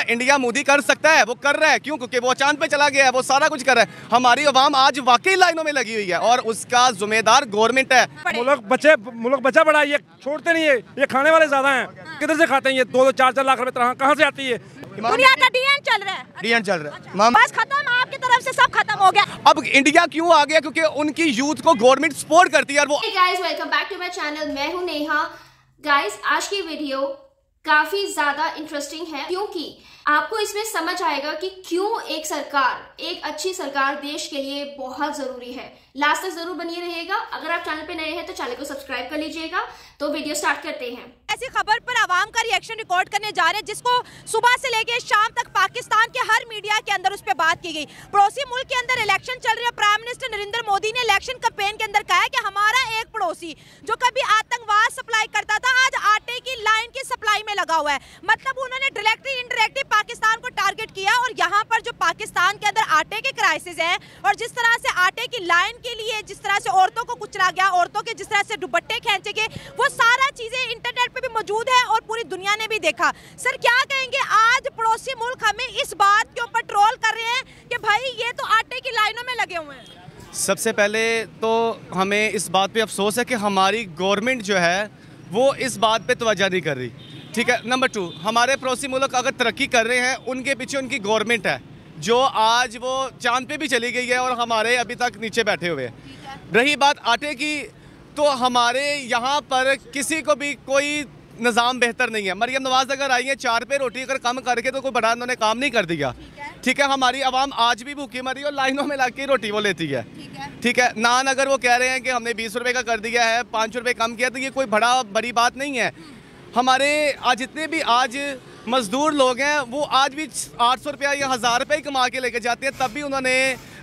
India Modi कर सकता है, वो कर रहा है। क्यों? क्योंकि वो चांद पे चला गया है, वो सारा कुछ कर रहा है। हमारी अवाम आज वाकई लाइनों में लगी हुई है और उसका जिम्मेदार गवर्नमेंट है। मुल्क बचा बड़ा, ये छोड़ते नहीं है, ये खाने वाले ज्यादा हैं। किधर से खाते हैं ये 2-2, 4-4 लाख रुपए तनख्वाह कहाँ से आती है? दुनिया का डीएन चल रहा है, डीएन चल रहा है। बस खत्म, आपकी तरफ से सब खत्म हो गया। अब इंडिया क्यों आ गया? क्योंकि उनकी यूथ को गवर्नमेंट सपोर्ट करती है। और वो guys, welcome back to my channel. मैं हूं नेहा। गाइस, आज की वीडियो काफी ज्यादा इंटरेस्टिंग है क्योंकि आपको इसमें समझ आएगा कि क्यों एक अच्छी सरकार देश के लिए बहुत जरूरी है। लास्ट तक जरूर बनिए रहिएगा। अगर आप चैनल पे नए हैं तो चैनल को सब्सक्राइब कर लीजिएगा। तो वीडियो स्टार्ट करते हैं। ऐसी खबर पर आवाम का रिएक्शन रिकॉर्ड करने जा रहे हैं जिसको सुबह से लेके शाम तक पाकिस्तान के हर मीडिया के अंदर उस पर बात की गई। पड़ोसी मुल्क के अंदर इलेक्शन चल रहे हैं। प्राइम मिनिस्टर नरेंद्र मोदी ने इलेक्शन कैंपेन के अंदर कहा है कि हमारा एक पड़ोसी जो कभी आतंकवाद सप्लाई करता था आज आटे की लाइन की सप्लाई में लगा हुआ है। मतलब उन्होंने डायरेक्टली इनडायरेक्टली पाकिस्तान को टारगेट किया। और यहाँ पर जो पाकिस्तान के अंदर आटे के क्राइसिस है और जिस तरह से आटे की लाइन के लिए जिस तरह से औरतों को कुचला गया, औरतों के जिस तरह से दुपट्टे खींचे गए, वो सारा चीजें इंटरनेट पे भी मौजूद है और पूरी दुनिया ने भी देखा। सर क्या कहेंगे, आज पड़ोसी मुल्क हमें इस बात के ऊपर ट्रोल कर रहे हैं कि भाई ये तो आटे की लाइनों में लगे हुए हैं। सबसे पहले तो हमें इस बात पे अफसोस है कि हमारी गवर्नमेंट जो है वो इस बात पे तवज्जो नहीं कर रही। ठीक है। नंबर 2, हमारे पड़ोसी मुल्क अगर तरक्की कर रहे हैं उनके पीछे उनकी गवर्नमेंट है जो आज वो चांद पे भी चली गई है और हमारे अभी तक नीचे बैठे हुए हैं। रही बात आटे की, तो हमारे यहाँ पर किसी को भी कोई निज़ाम बेहतर नहीं है। मरियम नवाज अगर आई है 4 पे रोटी अगर कम करके तो कोई बड़ा उन्होंने काम नहीं कर दिया। ठीक है। हमारी आवाम आज भी भूखी मरी और लाइनों में लग के रोटी वो लेती है। ठीक है। नान अगर वो कह रहे हैं कि हमने 20 रुपये का कर दिया है, 5 रुपये कम किया, तो ये कोई बड़ी बात नहीं है। हमारे आज जितने भी आज मजदूर लोग हैं वो आज भी 800 रुपया या 1000 रुपये कमा के लेके जाते हैं, तब भी उन्होंने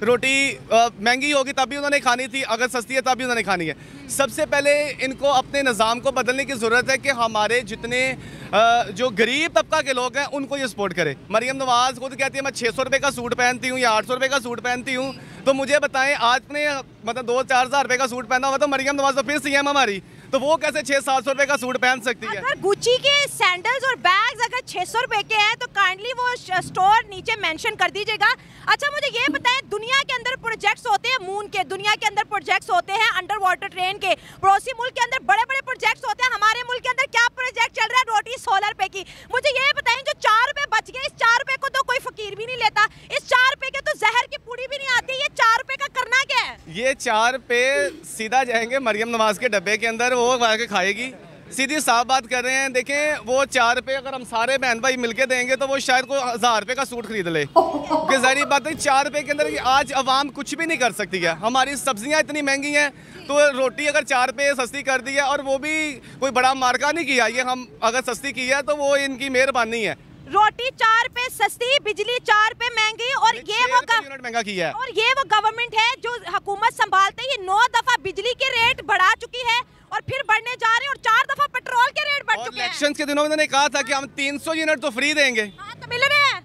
रोटी महंगी होगी तब भी उन्होंने खानी थी, अगर सस्ती है तब भी उन्होंने खानी है। सबसे पहले इनको अपने निज़ाम को बदलने की ज़रूरत है कि हमारे जितने जो गरीब तबका के लोग हैं उनको ये सपोर्ट करे। मरियम नवाज़ खुद कहती है मैं 600 रुपये का सूट पहनती हूँ या 800 रुपये का सूट पहनती हूँ, तो मुझे बताएं आपने मतलब 2-4 हज़ार रुपये का सूट पहना हुआ तो मरियम नवाज़ तो फिर CM हमारी, तो वो कैसे 600-700 रुपये का सूट पहन सकती है? अगर गुच्ची के सैंडल्स और बैग्स अगर 600 रुपए के हैं तो काइंडली वो स्टोर नीचे मेंशन कर दीजिएगा। अच्छा मुझे ये बताएं, दुनिया के अंदर प्रोजेक्ट्स होते हैं मून के, दुनिया के अंदर प्रोजेक्ट्स होते हैं अंडर वाटर ट्रेन के, पड़ोसी मुल्क के अंदर बड़े बड़े प्रोजेक्ट्स होते हैं। हमारे मुल्क के अंदर क्या प्रोजेक्ट चल रहा है? रोटी 16 रुपए की। मुझे ये बताएं जो 4 रुपए बच गए, इस 4 रुपए को तो कोई फकीर भी नहीं लेता, इस 4 रुपए के तो जहर की पूड़ी भी नहीं आती, ये 4 रुपए का करना क्या है? ये 4 रुपये सीधा जाएंगे मरियम नवाज के डब्बे के अंदर, वो आके खाएगी। सीधी साफ बात कर रहे हैं। देखें वो 4 रुपये अगर हम सारे बहन भाई मिलके देंगे तो वो शायद कोई 1000 रुपये का सूट खरीद ले। क्योंकि जाहिर बात है 4 रुपये के अंदर आज अवाम कुछ भी नहीं कर सकती है। हमारी सब्जियां इतनी महंगी हैं तो रोटी अगर 4 रुपये सस्ती कर दी है और वो भी कोई बड़ा मार्का नहीं किया, ये हम अगर सस्ती की है तो वो इनकी मेहरबानी है। रोटी 4 रुपए सस्ती, बिजली 4 रुपए महंगी और ये वो यूनिट महंगा किया है। और ये वो गवर्नमेंट है जो हुकूमत संभालते ही 9 दफा बिजली के रेट बढ़ा चुकी है और फिर बढ़ने जा रहे हैं और 4 दफा पेट्रोल के रेट बढ़ चुके हैं। इलेक्शन के दिनों में उन्होंने कहा था कि हम 300 यूनिट तो फ्री देंगे। हाँ, तो मिल रहे हैं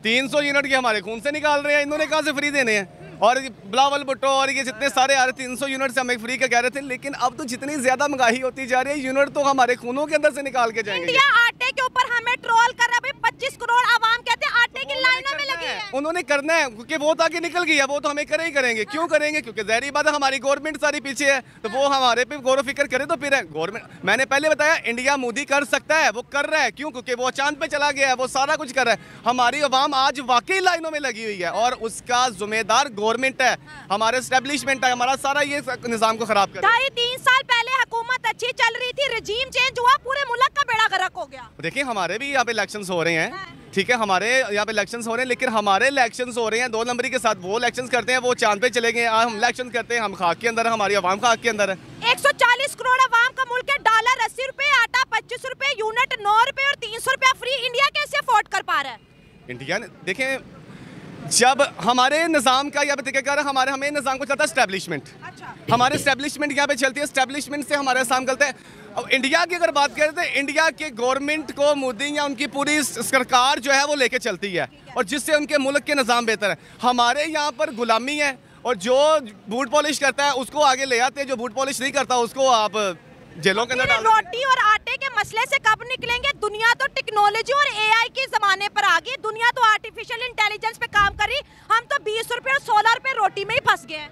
300 यूनिट के हमारे खून से निकाल रहे हैं, इन्होंने कहा से फ्री देने हैं। और बिलावल भुट्टो और ये जितने सारे आ रहे 300 यूनिट से हमें फ्री का कह रहे थे, लेकिन अब तो जितनी ज्यादा महंगाई होती जा रही है यूनिट तो हमारे खूनों के अंदर से निकाल के जाएंगे। इंडिया आटे के ऊपर हमें ट्रोल कर रहा है। 25 करोड़ आवाम कहते हैं आटे की लाइनों में लगी है। उन्होंने करना है क्योंकि वो ताकि निकल गया, वो तो हमें करे ही करेंगे। क्यों करेंगे? क्योंकि ज़ाहिर बात है हमारी गवर्नमेंट सारी पीछे है, तो वो हमारे पे गौर फिक्र करे तो फिर है गवर्नमेंट। मैंने पहले बताया इंडिया मोदी कर सकता है, वो कर रहा है। क्यों? क्योंकि वो चांद पे चला गया है, वो सारा कुछ कर रहा है। हमारी अवाम आज वाकई लाइनों में लगी हुई है और उसका जिम्मेदार गवर्नमेंट है, हमारे एस्टेब्लिशमेंट है, हमारा सारा ये निज़ाम को खराब कर रहा है। 2.5-3 साल पहले हुकूमत अच्छी चल रही थी, रजीम चेंज हुआ, पूरे मुल्क का बेड़ा गर्क हो गया। देखिए हमारे भी यहाँ पे इलेक्शंस हो रहे हैं। ठीक है, हमारे यहाँ पे इलेक्शंस हो रहे हैं, लेकिन हमारे इलेक्शंस हो रहे हैं 2 नंबरी के साथ। वो इलेक्शंस करते हैं, वो चांद पे चले गए। हम इलेक्शन करते हैं, हम खाक के अंदर है, हमारी आवाम खाक के अंदर है। 140 करोड़ आवाम का मुल्क है। डॉलर 80 रुपए, आटा 25 रुपए, यूनिट 9 रुपए और 300 रुपया फ्री। इंडिया कैसे अफोर्ड कर पा रहा है? इंडिया ने देखें जब हमारे निज़ाम का यहाँ पे तरीक़ाकार है, हमें निज़ाम को चलता है एस्टेब्लिशमेंट। अच्छा। हमारे एस्टेब्लिशमेंट यहाँ पे चलती है, एस्टेब्लिशमेंट से हमारे साम चलते हैं। अब इंडिया की अगर बात करें तो इंडिया के गवर्नमेंट को मोदी या उनकी पूरी सरकार जो है वो लेके चलती है और जिससे उनके मुल्क के निज़ाम बेहतर है। हमारे यहाँ पर गुलामी है और जो बूट पॉलिश करता है उसको आगे ले आते हैं, जो बूट पॉलिश नहीं करता उसको आप जेलों के अंदर डाल देते हैं। रोटी और आटे के मसले से कब निकलेंगे? दुनिया तो टेक्नोलॉजी और एआई के जमाने पर आ गई, दुनिया तो आर्टिफिशियल इंटेलिजेंस पे काम कर रही, हम तो 20 रुपए और 16 रुपए रोटी में ही फंस गए हैं।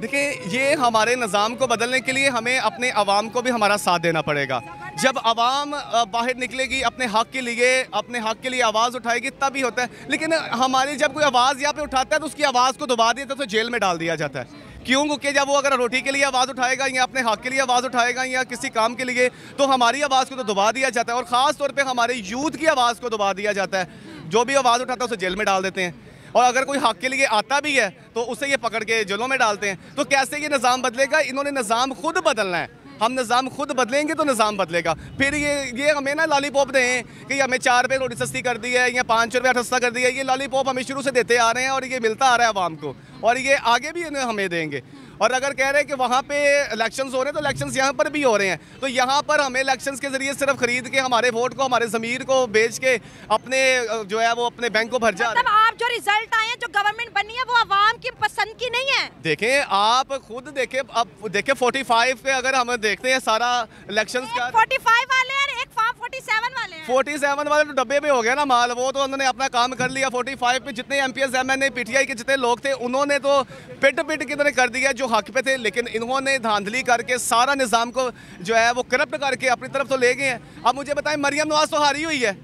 देखिए, ये हमारे निज़ाम को बदलने के लिए हमें अपने अवाम को भी हमारा साथ देना पड़ेगा। जब अवाम बाहर निकलेगी, अपने हक के लिए आवाज़ उठाएगी, तब ही होता है। लेकिन हमारी जब कोई आवाज़ यहाँ पे उठाता है तो उसकी आवाज़ को दबा दिया तो जेल में डाल दिया जाता है। क्यों? क्योंकि जब वो अगर रोटी के लिए आवाज़ उठाएगा या अपने हक के लिए आवाज़ उठाएगा या किसी काम के लिए, तो हमारी आवाज़ को तो दबा दिया जाता है। और ख़ास तौर पे हमारे यूथ की आवाज़ को दबा दिया जाता है। जो भी आवाज़ उठाता है उसे जेल में डाल देते हैं, और अगर कोई हक के लिए आता भी है तो उसे ये पकड़ के जेलों में डालते हैं। तो कैसे ये निज़ाम बदलेगा? इन्होंने निज़ाम खुद बदलना है। हम निज़ाम खुद बदलेंगे तो निज़ाम बदलेगा। फिर ये हमें ना लॉलीपॉप दें कि हमें 4 रुपये रोटी सस्ती कर दी है या 5 रुपये सस्ता कर दिया है, ये लॉलीपॉप हमें शुरू से देते आ रहे हैं और ये मिलता आ रहा है आवाम को, और ये आगे भी इन्हें हमें देंगे। और अगर कह रहे हैं कि वहाँ पे इलेक्शंस हो रहे हैं तो इलेक्शंस यहाँ पर भी हो रहे हैं। तो यहाँ पर हमें इलेक्शंस के ज़रिए सिर्फ खरीद के हमारे वोट को, हमारे ज़मीर को बेच के अपने जो है वो अपने बैंक को भर जा रहे हैं। मतलब आप जो रिजल्ट आए हैं, जो गवर्नमेंट बनी है, वो आवाम की पसंद की नहीं है। देखें, आप खुद देखें, अब देखें 45 पे अगर हम देखते हैं सारा इलेक्शंस का, 45 वाले हैं, एक फॉर्म 47 वाले हैं। 47 वाले तो डब्बे पे हो गया ना माल, वो तो उन्होंने अपना काम कर लिया। 45 पे जितने MPs MNA PTI के जितने लोग थे उन्होंने तो पिट के इन्होंने कर दिया जो हक पे थे, लेकिन इन्होंने धांधली करके सारा निज़ाम को जो है वो करप्ट करके अपनी तरफ तो ले गए हैं। अब मुझे बताएं, मरियम नवाज तो हारी हुई है,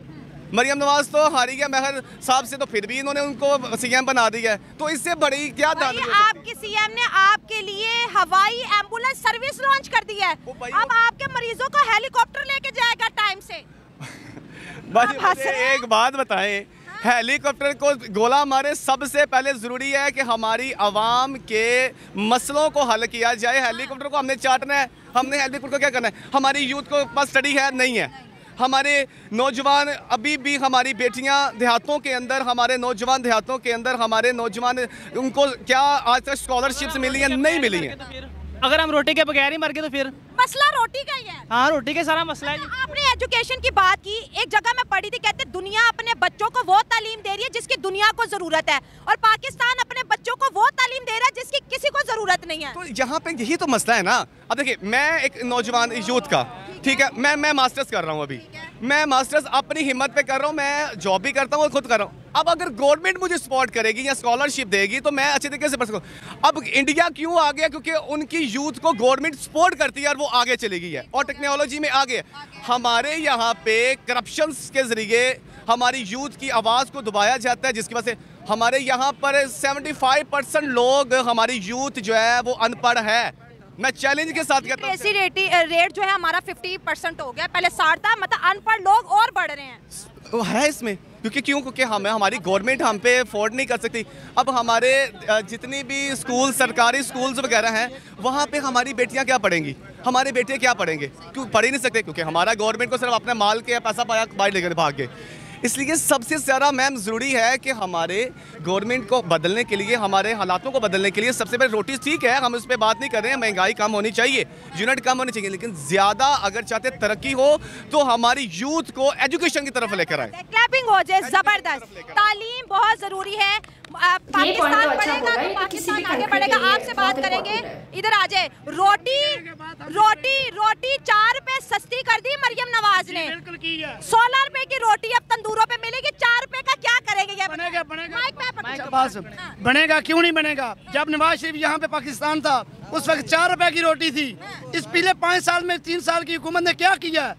मरियम नवाज तो हारी है मेहर साहब से, तो फिर भी इन्होंने उनको CM बना दिया है। तो इससे बड़ी क्या धांधली? आपके CM ने आपके लिए हवाई एम्बुलेंस सर्विस लॉन्च कर दी है, अब आपके मरीजों को हेलीकॉप्टर लेके जाएगा टाइम से। मुझे एक बात बताएं, हेलीकॉप्टर को गोला मारे, सबसे पहले ज़रूरी है कि हमारी आवाम के मसलों को हल किया जाए। हेलीकॉप्टर को हमने चाटना है, हमने हेलीकॉप्टर को क्या करना है? हमारी यूथ को पास स्टडी है नहीं है, हमारे नौजवान अभी भी, हमारी बेटियां देहातों के अंदर, हमारे नौजवान देहातों के अंदर, हमारे नौजवान, उनको क्या आज तक स्कॉलरशिप्स मिली हैं? नहीं मिली हैं। अगर हम रोटी के बगैर ही मर गए तो फिर मसला रोटी का ही है। हाँ, रोटी के सारा मसला है। आपने एजुकेशन की बात की, एक जगह मैं पढ़ी थी, कहते दुनिया अपने बच्चों को वो तालीम दे रही है जिसकी दुनिया को जरूरत है, और पाकिस्तान अपने बच्चों को वो तालीम दे रहा है जिसकी किसी को जरूरत नहीं है। तो यहाँ पे यही तो मसला है ना। अब देखिए, मैं एक नौजवान यूथ का, ठीक है, मैं मास्टर्स कर रहा हूँ अभी, मैं मास्टर्स अपनी हिम्मत पे कर रहा हूँ, मैं जॉब भी करता हूँ और खुद कर रहा हूँ। अब अगर गवर्नमेंट मुझे सपोर्ट करेगी या स्कॉलरशिप देगी तो मैं अच्छे तरीके से पढ़ सकूँ। अब इंडिया क्यों आ गया? क्योंकि उनकी यूथ को गवर्नमेंट सपोर्ट करती है और वो आगे चली गई है और टेक्नोलॉजी में आगे। हमारे यहाँ पे करप्शंस के जरिए हमारी यूथ की आवाज़ को दबाया जाता है, जिसकी वजह से हमारे यहाँ पर 75% लोग, हमारी यूथ जो है वो अनपढ़ है। मैं चैलेंज के साथ कहता हूँ, रेट जो है हमारा 50% हो गया, पहले 60 था, मतलब अनपढ़ लोग और बढ़ रहे हैं। है इसमें क्योंकि हमारी गवर्नमेंट हम पे अफोर्ड नहीं कर सकती। अब हमारे जितनी भी स्कूल, सरकारी स्कूल्स वगैरह हैं, वहाँ पे हमारी बेटियाँ क्या पढ़ेंगी, हमारे बेटे क्या पढ़ेंगे? क्यों पढ़ ही नहीं सकते? क्योंकि हमारा गवर्नमेंट को सिर्फ अपने माल के पैसा पाया बाहर लेकर भाग गए। इसलिए सबसे ज़्यादा मैम ज़रूरी है कि हमारे गवर्नमेंट को बदलने के लिए, हमारे हालातों को बदलने के लिए सबसे पहले रोटी, ठीक है हम उस पर बात नहीं कर रहे हैं, महंगाई कम होनी चाहिए, यूनिट कम होनी चाहिए, लेकिन ज़्यादा अगर चाहते तरक्की हो तो हमारी यूथ को एजुकेशन की तरफ लेकर आए। क्लैपिंग हो जाए, ज़बरदस्त। तालीम बहुत ज़रूरी है। पाकिस्तान बढ़ेगा तो पाकिस्तान आगे बढ़ेगा। आपसे बात करेंगे, इधर आ जाए। रोटी 4 रुपए सस्ती कर दी मरियम नवाज ने, 16 रुपए की रोटी अब तंदूरों पे मिलेगी, 4 रुपए का क्या करेंगे? बनेगा, क्यों नहीं बनेगा? जब नवाज शरीफ यहाँ पे पाकिस्तान था उस वक्त 4 रुपए की रोटी थी। इस पिछले 5 साल में 3 साल की हुकूमत ने क्या किया?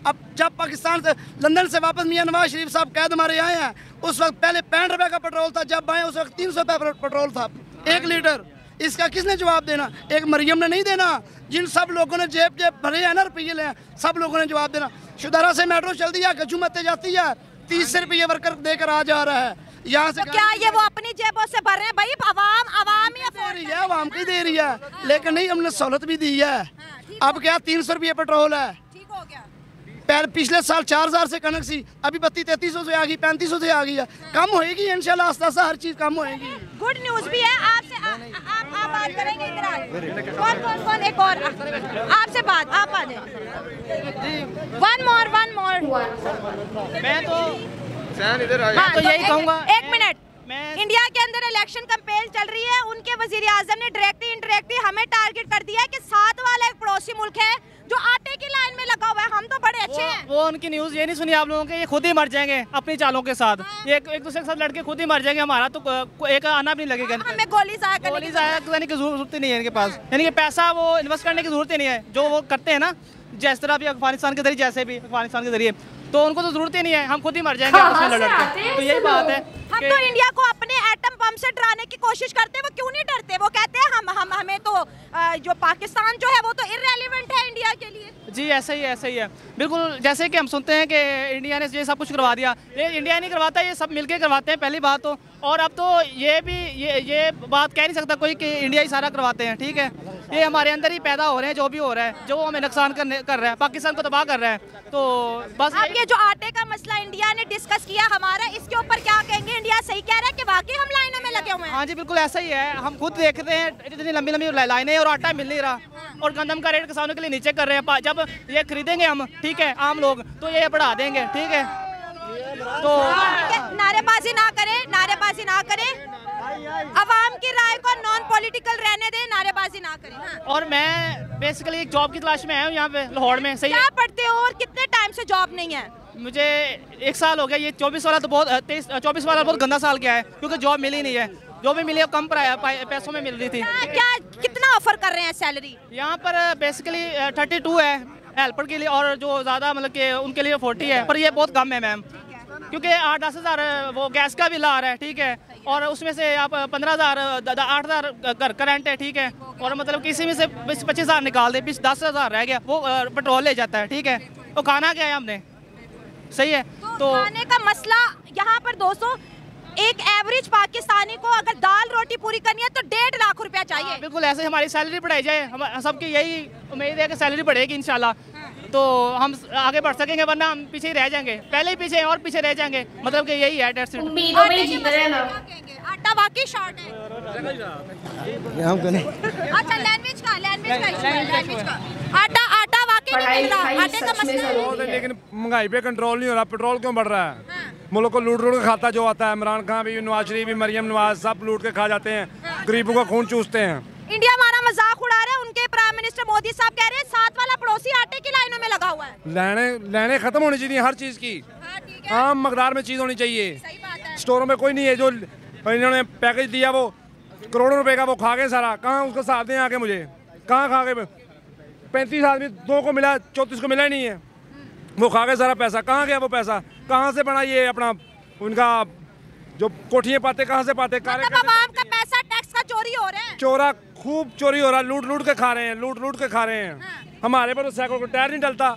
अब जब पाकिस्तान से, लंदन से वापस मियां नवाज शरीफ साहब कैद हमारे आए हैं, उस वक्त पहले 65 रुपए का पेट्रोल था, जब आए उस वक्त 300 रुपए पेट्रोल था 1 लीटर। इसका किसने जवाब देना? एक मरियम ने नहीं देना। जिन सब लोगों ने जेब भरे हैं ना, रुपये ले, सब लोगों ने जवाब देना। शुदारा से मेट्रो चल दिया, गजूमतें जाती है, 30 रुपये वर्कर देकर आ जा रहा है यहाँ से। तो क्या ये वो अपनी जेबों से भर रहे हैं? भाई आवाम ही दे रही है, आवाम की दे रही है, लेकिन नहीं, हमने सहूलत भी दी है। अब क्या 300 रुपये पेट्रोल है, ठीक हो गया। पहले पिछले साल 4000 से कनक सी, अभी 3200 से आ गई, 3500 से आ गई है। कम होएगी इंशाल्लाह, आस्ता आस्ता हर चीज कम होएगी। गुड न्यूज भी है। आपसे आप बात करेंगे, इधर आए। कौन एक और आपसे बात, आप आ जाए। वन मोर मैं तो यही कहूँगा। 1 मिनट। इंडिया के अंदर इलेक्शन कैंपेन चल रही है, उनके वजीर आजम ने डायरेक्टली इनडायरेक्टली हमें टारगेट कर दिया है कि साथ वाला एक पड़ोसी मुल्क है जो आटे की लाइन में लगा हुआ है, हम तो बड़े अच्छे हैं। वो उनकी न्यूज़ ये नहीं सुनी आप लोगों के, ये खुद ही मर जाएंगे अपनी चालों के साथ, ये एक दूसरे के साथ लड़के खुद ही मर जाएंगे, हमारा तो एक आना भी नहीं लगेगा। हमें गोली जाया करने की जरूरत ही नहीं है इनके पास, यानी कि पैसा वो इन्वेस्ट करने की जरूरत ही नहीं है, जो वो करते हैं ना जिस तरह भी अफगानिस्तान के जरिए, जैसे भी अफगानिस्तान के जरिए, तो उनको तो जरूरत ही नहीं है, हम खुद ही मर जाएंगे आपस में लड़ के। तो यही बात है। हम तो इंडिया को अपने एटम बम से डराने की कोशिश करते हैं, वो क्यों नहीं डरते? वो कहते हैं हमें तो जो पाकिस्तान जो है वो तो इररेलेवेंट है इंडिया के लिए। जी ऐसा ही है बिल्कुल। जैसे कि हम सुनते हैं कि इंडिया ने ये सब कुछ करवा दिया, ये इंडिया नहीं करवाता, ये सब मिलके करवाते हैं पहली बात तो। और अब तो ये बात कह नहीं सकता कोई कि इंडिया ही सारा करवाते हैं, ठीक है। ये हमारे अंदर ही पैदा हो रहे हैं, जो भी हो रहा है, जो हमें नुकसान कर रहा है, पाकिस्तान को तबाह कर रहा है। तो बस अब ये जो आटे का मसला इंडिया ने डिस्कस किया हमारा, इसके ऊपर क्या कहेंगे? इंडिया सही कह रहा है कि वाकई हम लाइनों में लगे हुए हैं? हाँ जी बिल्कुल ऐसा ही है, हम खुद देख रहे हैं इतनी लंबी लंबी लाइनें और आटा मिल नहीं रहा, और गंदम का रेट किसानों के लिए नीचे कर रहे हैं। जब ये खरीदेंगे हम, ठीक है, आम लोग, तो ये बढ़ा देंगे, ठीक है। तो नारेबाजी ना करें, अवाम की राय को नॉन पॉलिटिकल रहने दें, नारेबाजी ना करें। हाँ। और मैं बेसिकली एक जॉब की तलाश में आया हूँ यहाँ पे लाहौर में। सही क्या पढ़ते हो और कितने टाइम से जॉब नहीं है? मुझे 1 साल हो गया, ये 24 वाला तो बहुत 24 वाला बहुत गंदा साल गया है, क्योंकि जॉब मिली नहीं है, जो भी मिली है कम पैसों में मिल रही थी। क्या कितना ऑफर कर रहे हैं सैलरी? यहाँ पर बेसिकली 32 है हेल्पर के लिए, और जो ज़्यादा मतलब कि उनके लिए 40 है, पर ये बहुत कम है मैम, क्योंकि 8-10 हज़ार वो गैस का बिल आ रहा है, ठीक है, और उसमें से आप 15,000 8,000 करंट है, ठीक है, और मतलब किसी में से 25,000 निकाल दे, 10,000 रह गया, वो पेट्रोल ले जाता है, ठीक है। तो खाना क्या है हमने, सही है। तो खाने का मसला यहाँ पर दोस्तों, एक एवरेज पाकिस्तानी को अगर दाल रोटी पूरी करनी है तो 1.5 लाख रुपया चाहिए। बिल्कुल ऐसे हमारी सैलरी बढ़ाई जाए, हम सबकी यही उम्मीद है कि सैलरी बढ़ेगी इंशाल्लाह, तो हम आगे बढ़ सकेंगे, वरना हम पीछे ही रह जाएंगे, पहले ही पीछे और पीछे रह जाएंगे, मतलब कि यही है। उम्मीदों में जीत रहे हैं ना। आटा वाकई शॉर्ट है। अच्छा लैंग्वेज का आटा वाकई नहीं मिल रहा, आटे का मसला है। लेकिन महंगाई पे कंट्रोल नहीं हो रहा, पेट्रोल क्यों बढ़ रहा है? मुल्क को लूट के खाता जो आता है, इमरान खान भी, नवाज शरीफ भी, मरियम नवाज, सब लूट के खा जाते हैं, गरीबों का खून चूसते हैं। इंडिया हमारा मजाक उड़ा रहा है, उनके प्राइम मिनिस्टर मोदी साहब कह रहे हैं 7 वाला पड़ोसी आटे की लाइनों में लगा हुआ है। लाइनें खत्म होनी चाहिए हर चीज की, आम मकदार में चीज होनी चाहिए। स्टोरों में कोई नहीं है, जो इन्होंने पैकेज दिया वो करोड़ों रुपए का, वो खा गए सारा। कहाँ उसका साथ दें आके, मुझे कहाँ खा गए? 35 आदमी 2 को मिला, 34 को मिला ही नहीं है, वो खा गए सारा पैसा। कहाँ गया वो पैसा? कहाँ से बना ये अपना उनका जो कोठियाँ पाते, कहाँ से पाते? आवाम का पैसा टैक्स का चोरी हो रहा है, चोरा खूब चोरी हो रहा है, लूट के खा रहे हैं, लूट के खा रहे हैं। हमारे पर साइकिल को टायर नहीं डलता,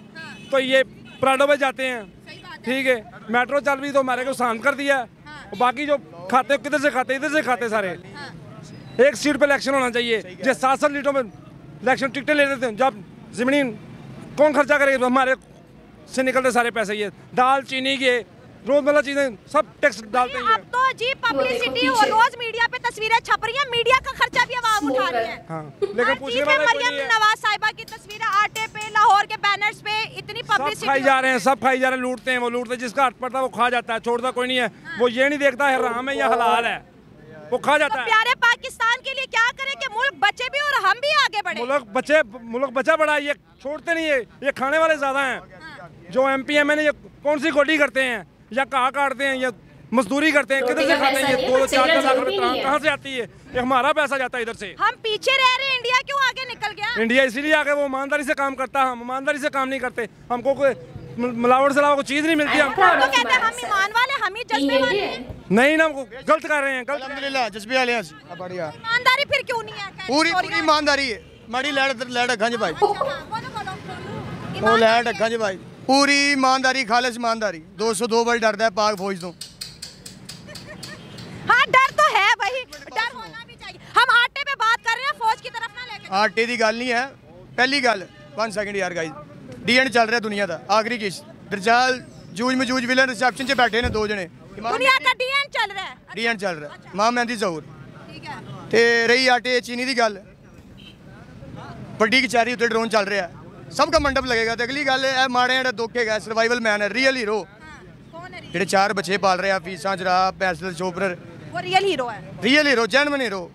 तो ये प्राडो में जाते हैं, ठीक है। मेट्रो चल रही तो हमारे को शांत कर दिया, और बाकी जो खाते किधर से खाते, इधर से खाते सारे। एक सीट पे इलेक्शन होना चाहिए, जो 7-7 सीटों में इलेक्शन टिकटें ले देते हैं, जब ज़मीन कौन खर्चा करेगा? हमारे से निकलते सारे पैसे, ये दाल चीनी के रोजमर्रा चीजें सब टैक्स डालते हैं। अब तो जी पब्लिसिटी और रोज मीडिया पे तस्वीरें छप रही हैं, मीडिया का खर्चा भी आवाम उठा रही है। हाँ, लेकिन पूछने वाला कोई नहीं है। नवाज साहिबा की तस्वीरें आटे पे, लाहौर के बैनर्स पे, इतनी पब्लिसिटी सब खाई जा रहे हैं, लूटते हैं, वो लूटते, जिसका हाथ पड़ता है वो खा जाता है, छोड़ता कोई नहीं है। वो ये नहीं देखता है हराम है या हलाल है, वो खा जाता है। प्यारे पाकिस्तान के लिए क्या करें कि मुल्क बचे भी और हम भी आगे बढ़े? मुल्क बचा बड़ा, ये छोड़ते नहीं है, ये खाने वाले ज्यादा हैं। जो MPM ने ये कौन सी गोडी करते हैं, या कहाँ काटते हैं, या मजदूरी करते हैं, किधर से खाते हैं? ये 2-4 लाख रुपए कहाँ से आती है? ये हमारा पैसा जाता है इधर से। हम पीछे रह रहे हैं, इंडिया क्यों आगे निकल गया? इंडिया इसीलिए आगे, वो ईमानदारी से काम करता है, हम ईमानदारी से काम नहीं करते, हमको कोई मिलावट से अलावा कोई चीज नहीं मिलती। हम तो कहते हैं हम ईमान वाले, हम ही जज्बे वाले हैं। नहीं ना, गलत कर रहे हैं, गलत। अल्हम्दुलिल्लाह जज्बे वाले हैं, बढ़िया। ईमानदारी फिर क्यों नहीं है? पूरी ईमानदारी है, माड़ी लैड रखा जी भाई, वो लैड रखा जी भाई, पूरी ईमानदारी, खालिस ईमानदारी। 202 बार डरता है पाक फौज तो। हाँ डर तो है भाई, डर होना भी चाहिए। हम आटे पे बात कर रहे हैं, फौज की तरफ ना लेके। आटे की गल नहीं है, पहली गल 1 सेकंड यार गाइस, DN चल रहा दुनिया का आखिरी किस्त। दरजाल जूझ मजूज विलन रिसेप्शन से बैठे ने 2 जने, दुनिया का DN चल रहा है। DN चल रहा है, मां मेहंदी जहूर। ठीक है। ते रही आटे चीनी की गल, बड़ी कचहरी उत्ते ड्रोन चल रहा है, सबका मंडप लगेगा। तो अगली गल है माड़े जेह्ड़ा दुख है, सर्वाइवल मैन है, रियल हीरो, जेह्ड़े 4 बच्चे पाल रहे हैं, फीसां जरा पैसे चोपर, वो रियल हीरो है, रियल हीरो, जेन्युइन हीरो।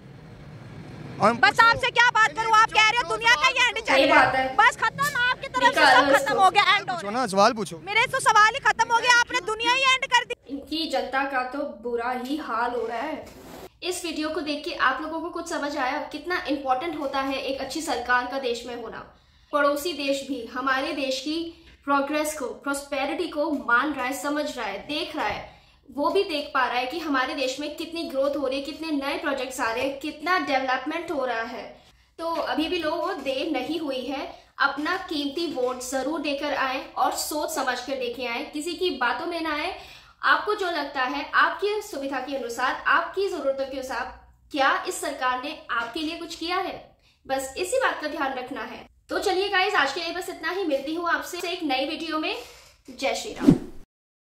बस आपसे क्या बात करूं, आप कह रहे हो दुनिया का ही एंड चल रहा है, बस खत्म, आपकी तरफ से सब खत्म हो गया, एंड हो ना, सवाल पूछो। मेरे तो सवाल ही खत्म हो गया, आपने दुनिया ही एंड कर दी। इनकी जनता का तो बुरा ही हाल हो रहा है। इस वीडियो को देख के आप लोगों को कुछ समझ आया कितना इम्पोर्टेंट होता है एक अच्छी सरकार का देश में होना। पड़ोसी देश भी हमारे देश की प्रोग्रेस को, प्रोस्पेरिटी को मान रहा है, समझ रहा है, देख रहा है। वो भी देख पा रहा है कि हमारे देश में कितनी ग्रोथ हो रही है, कितने नए प्रोजेक्ट्स आ रहे हैं, कितना डेवलपमेंट हो रहा है। तो अभी भी लोगों को देर नहीं हुई है, अपना कीमती वोट जरूर देकर आए और सोच समझ कर देके आए, किसी की बातों में ना आए। आपको जो लगता है आपकी सुविधा के अनुसार, आपकी जरूरतों के अनुसार, क्या इस सरकार ने आपके लिए कुछ किया है, बस इसी बात का ध्यान रखना है। तो चलिए गाइस, आज के लिए बस इतना ही। मिलती हूँ आपसे एक नई वीडियो में। जय श्री राम।